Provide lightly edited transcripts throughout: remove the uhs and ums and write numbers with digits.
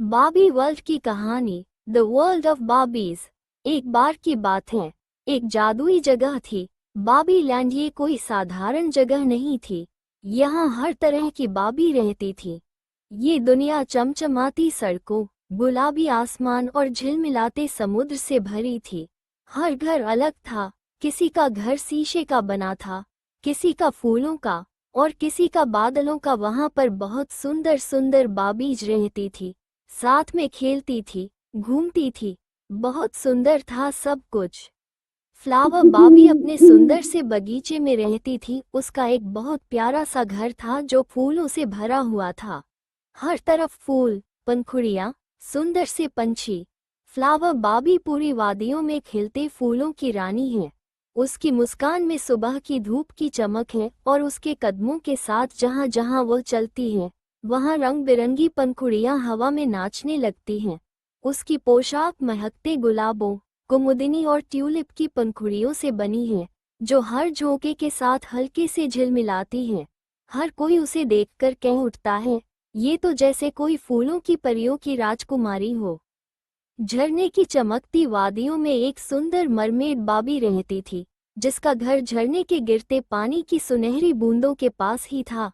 बाबी world की कहानी। The world of Barbies. एक बार की बात है, एक जादुई जगह थी, बाबी लैंड। ये कोई साधारण जगह नहीं थी। यहाँ हर तरह की बाबी रहती थी। ये दुनिया चमचमाती सड़कों, गुलाबी आसमान और झिलमिलाते समुद्र से भरी थी। हर घर अलग था। किसी का घर शीशे का बना था, किसी का फूलों का, और किसी का बादलों का। वहाँ पर बहुत सुंदर सुंदर बाबीज रहती थी, साथ में खेलती थी, घूमती थी। बहुत सुंदर था सब कुछ। फ्लावर बाबी अपने सुंदर से बगीचे में रहती थी। उसका एक बहुत प्यारा सा घर था जो फूलों से भरा हुआ था। हर तरफ फूल, पंखुड़ियाँ, सुंदर से पंछी। फ्लावर बाबी पूरी वादियों में खिलते फूलों की रानी है। उसकी मुस्कान में सुबह की धूप की चमक है और उसके कदमों के साथ जहाँ जहाँ वो चलती है वहाँ रंग बिरंगी पंखुड़ियाँ हवा में नाचने लगती हैं। उसकी पोशाक महकते गुलाबों, कुमुदिनी और ट्यूलिप की पंखुड़ियों से बनी है, जो हर झोंके के साथ हल्के से झिलमिलाती हैं। हर कोई उसे देखकर कह उठता है, ये तो जैसे कोई फूलों की परियों की राजकुमारी हो। झरने की चमकती वादियों में एक सुंदर मरमेड बाबी रहती थी, जिसका घर झरने के गिरते पानी की सुनहरी बूंदों के पास ही था।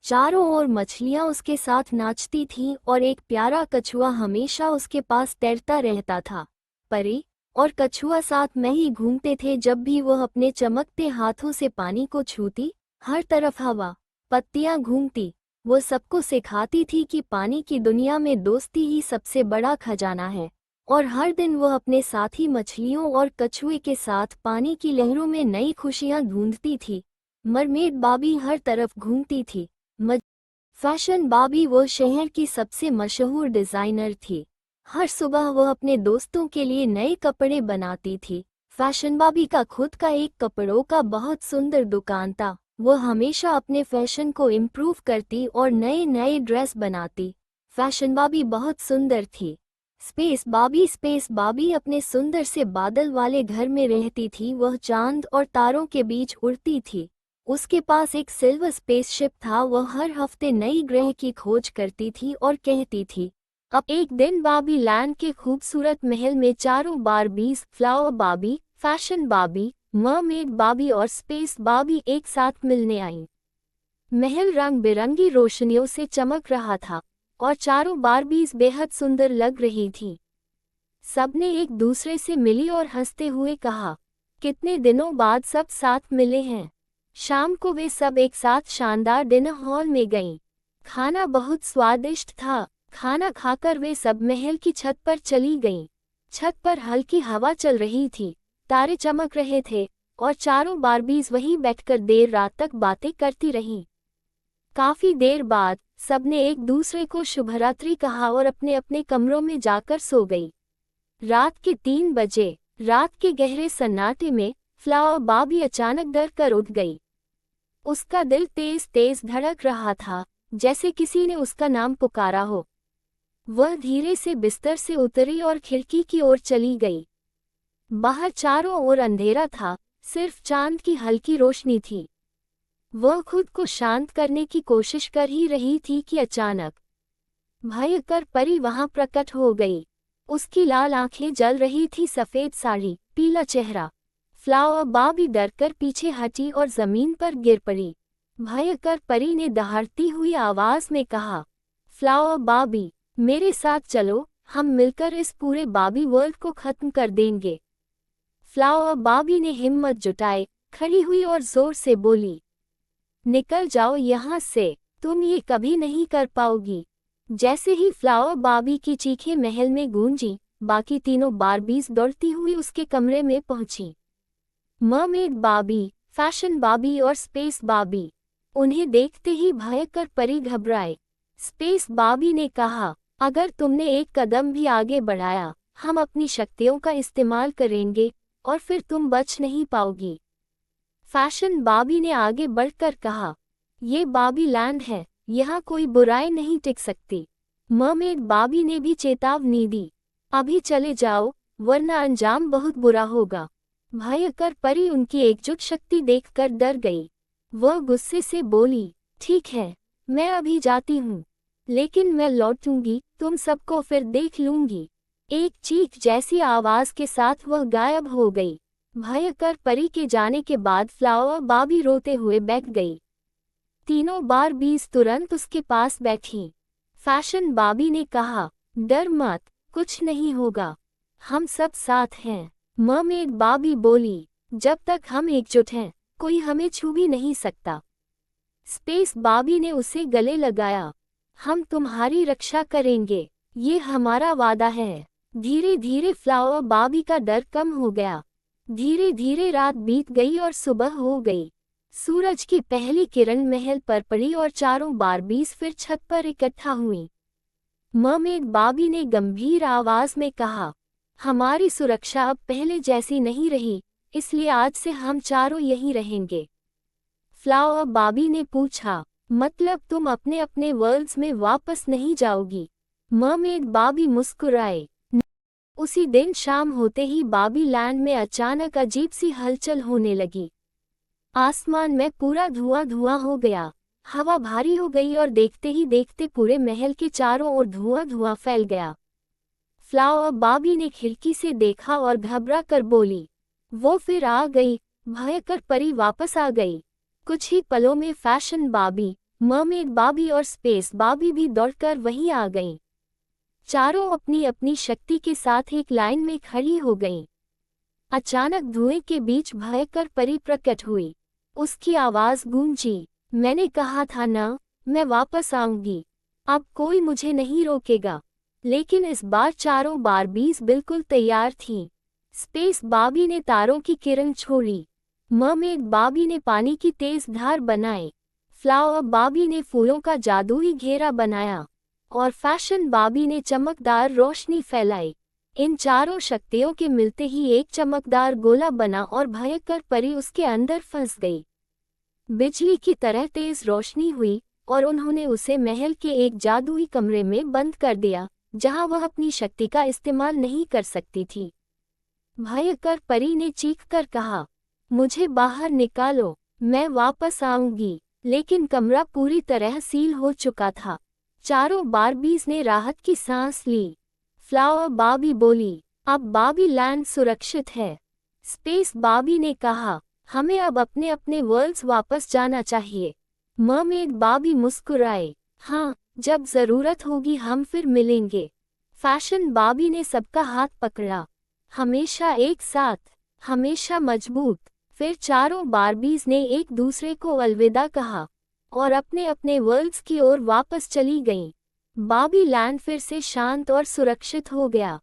चारों ओर मछलियां उसके साथ नाचती थीं और एक प्यारा कछुआ हमेशा उसके पास तैरता रहता था। परी और कछुआ साथ में ही घूमते थे। जब भी वह अपने चमकते हाथों से पानी को छूती, हर तरफ हवा, पत्तियां घूमती। वो सबको सिखाती थी कि पानी की दुनिया में दोस्ती ही सबसे बड़ा खजाना है। और हर दिन वह अपने साथी मछलियों और कछुए के साथ पानी की लहरों में नई खुशियां ढूंढती थी। मरमेड बाबी हर तरफ घूमती थी। फैशन बाबी वो शहर की सबसे मशहूर डिजाइनर थी। हर सुबह वह अपने दोस्तों के लिए नए कपड़े बनाती थी। फैशन बाबी का खुद का एक कपड़ों का बहुत सुंदर दुकान था। वह हमेशा अपने फैशन को इम्प्रूव करती और नए नए ड्रेस बनाती। फैशन बाबी बहुत सुंदर थी। स्पेस बाबी अपने सुंदर से बादल वाले घर में रहती थी। वह चांद और तारों के बीच उड़ती थी। उसके पास एक सिल्वर स्पेसशिप था। वह हर हफ्ते नई ग्रह की खोज करती थी और कहती थी। अब एक दिन बाबी लैंड के खूबसूरत महल में चारों बारबीज, फ्लावर बाबी, फैशन बाबी, मरमेड बाबी और स्पेस बाबी एक साथ मिलने आईं। महल रंग बिरंगी रोशनियों से चमक रहा था और चारों बारबीज बेहद सुंदर लग रही थीं। सबने एक दूसरे से मिली और हंसते हुए कहा, कितने दिनों बाद सब साथ मिले हैं। शाम को वे सब एक साथ शानदार डिनर हॉल में गईं। खाना बहुत स्वादिष्ट था। खाना खाकर वे सब महल की छत पर चली गईं। छत पर हल्की हवा चल रही थी, तारे चमक रहे थे और चारों बारबीज वहीं बैठकर देर रात तक बातें करती रहीं। काफी देर बाद सबने एक दूसरे को शुभरात्रि कहा और अपने अपने कमरों में जाकर सो गई। रात के 3 बजे, रात के गहरे सन्नाटे में फ्लावर बाबी अचानक डर कर उठ गई। उसका दिल तेज तेज धड़क रहा था, जैसे किसी ने उसका नाम पुकारा हो। वह धीरे से बिस्तर से उतरी और खिड़की की ओर चली गई। बाहर चारों ओर अंधेरा था, सिर्फ चांद की हल्की रोशनी थी। वह खुद को शांत करने की कोशिश कर ही रही थी कि अचानक भयंकर परी वहां प्रकट हो गई। उसकी लाल आंखें जल रही थी, सफेद साड़ी, पीला चेहरा। फ्लावर बाबी डरकर पीछे हटी और जमीन पर गिर पड़ी। भयंकर परी ने दहाड़ती हुई आवाज में कहा, फ्लावर बाबी, मेरे साथ चलो, हम मिलकर इस पूरे बाबी वर्ल्ड को खत्म कर देंगे। फ्लावर बाबी ने हिम्मत जुटाए, खड़ी हुई और जोर से बोली, निकल जाओ यहाँ से, तुम ये कभी नहीं कर पाओगी। जैसे ही फ्लावर बाबी की चीखें महल में गूंजी, बाकी तीनों बारबीज दौड़ती हुई उसके कमरे में पहुंची। मरमेड बाबी, फैशन बाबी और स्पेस बाबी। उन्हें देखते ही भयंकर परी घबराए। स्पेस बाबी ने कहा, अगर तुमने एक कदम भी आगे बढ़ाया, हम अपनी शक्तियों का इस्तेमाल करेंगे और फिर तुम बच नहीं पाओगी। फैशन बाबी ने आगे बढ़कर कहा, ये बाबी लैंड है, यहाँ कोई बुराई नहीं टिक सकती। मरमेड बाबी ने भी चेतावनी दी, अभी चले जाओ, वरना अंजाम बहुत बुरा होगा। भयंकर परी उनकी एकजुट शक्ति देखकर डर गई। वह गुस्से से बोली, ठीक है, मैं अभी जाती हूँ, लेकिन मैं लौटूंगी, तुम सबको फिर देख लूंगी। एक चीख जैसी आवाज के साथ वह गायब हो गई। भयंकर परी के जाने के बाद फ्लावर बाबी रोते हुए बैठ गई। तीनों बारबीज तुरंत उसके पास बैठी। फैशन बाबी ने कहा, डर मत, कुछ नहीं होगा, हम सब साथ हैं। मरमेड बाबी बोली, जब तक हम एकजुट हैं, कोई हमें छू भी नहीं सकता। स्पेस बाबी ने उसे गले लगाया, हम तुम्हारी रक्षा करेंगे, ये हमारा वादा है। धीरे धीरे फ्लावर बाबी का डर कम हो गया। धीरे धीरे रात बीत गई और सुबह हो गई। सूरज की पहली किरण महल पर पड़ी और चारों बारबीज फिर छत पर इकट्ठा हुईं। मरमेड बाबी ने गंभीर आवाज में कहा, हमारी सुरक्षा अब पहले जैसी नहीं रही, इसलिए आज से हम चारों यहीं रहेंगे। फ्लावर बाबी ने पूछा, मतलब तुम अपने अपने वर्ल्ड्स में वापस नहीं जाओगी? मरमेड बाबी मुस्कुराए। उसी दिन शाम होते ही बाबी लैंड में अचानक अजीब सी हलचल होने लगी। आसमान में पूरा धुआं धुआं हो गया, हवा भारी हो गई और देखते ही देखते पूरे महल के चारों ओर धुआं धुआं फैल गया। फ्लावर बाबी ने खिड़की से देखा और घबरा कर बोली, वो फिर आ गई, भयंकर परी वापस आ गई। कुछ ही पलों में फैशन बाबी, मरमेड बाबी और स्पेस बाबी भी दौड़कर वहीं आ गईं। चारों अपनी अपनी शक्ति के साथ एक लाइन में खड़ी हो गईं। अचानक धुएं के बीच भयंकर परी प्रकट हुई। उसकी आवाज गूंजी, मैंने कहा था ना, मैं वापस आऊंगी, अब कोई मुझे नहीं रोकेगा। लेकिन इस बार चारों बारबीज बिल्कुल तैयार थीं। स्पेस बाबी ने तारों की किरण छोड़ी, मरमेड बाबी ने पानी की तेज धार बनाई, फ्लावर बाबी ने फूलों का जादुई घेरा बनाया और फैशन बाबी ने चमकदार रोशनी फैलाई। इन चारों शक्तियों के मिलते ही एक चमकदार गोला बना और भयंकर परी उसके अंदर फंस गई। बिजली की तरह तेज रोशनी हुई और उन्होंने उसे महल के एक जादुई कमरे में बंद कर दिया, जहां वह अपनी शक्ति का इस्तेमाल नहीं कर सकती थी। भयंकर परी ने चीखकर कहा, मुझे बाहर निकालो, मैं वापस आऊंगी। लेकिन कमरा पूरी तरह सील हो चुका था। चारों बारबीज ने राहत की सांस ली। फ्लावर बाबी बोली, अब बाबी लैंड सुरक्षित है। स्पेस बाबी ने कहा, हमें अब अपने अपने वर्ल्ड्स वापस जाना चाहिए। मरमेड बाबी मुस्कुराए, हाँ, जब जरूरत होगी हम फिर मिलेंगे। फैशन बाबी ने सबका हाथ पकड़ा, हमेशा एक साथ, हमेशा मजबूत। फिर चारों बारबीज ने एक दूसरे को अलविदा कहा और अपने अपने वर्ल्ड्स की ओर वापस चली गईं। बाबी लैंड फिर से शांत और सुरक्षित हो गया।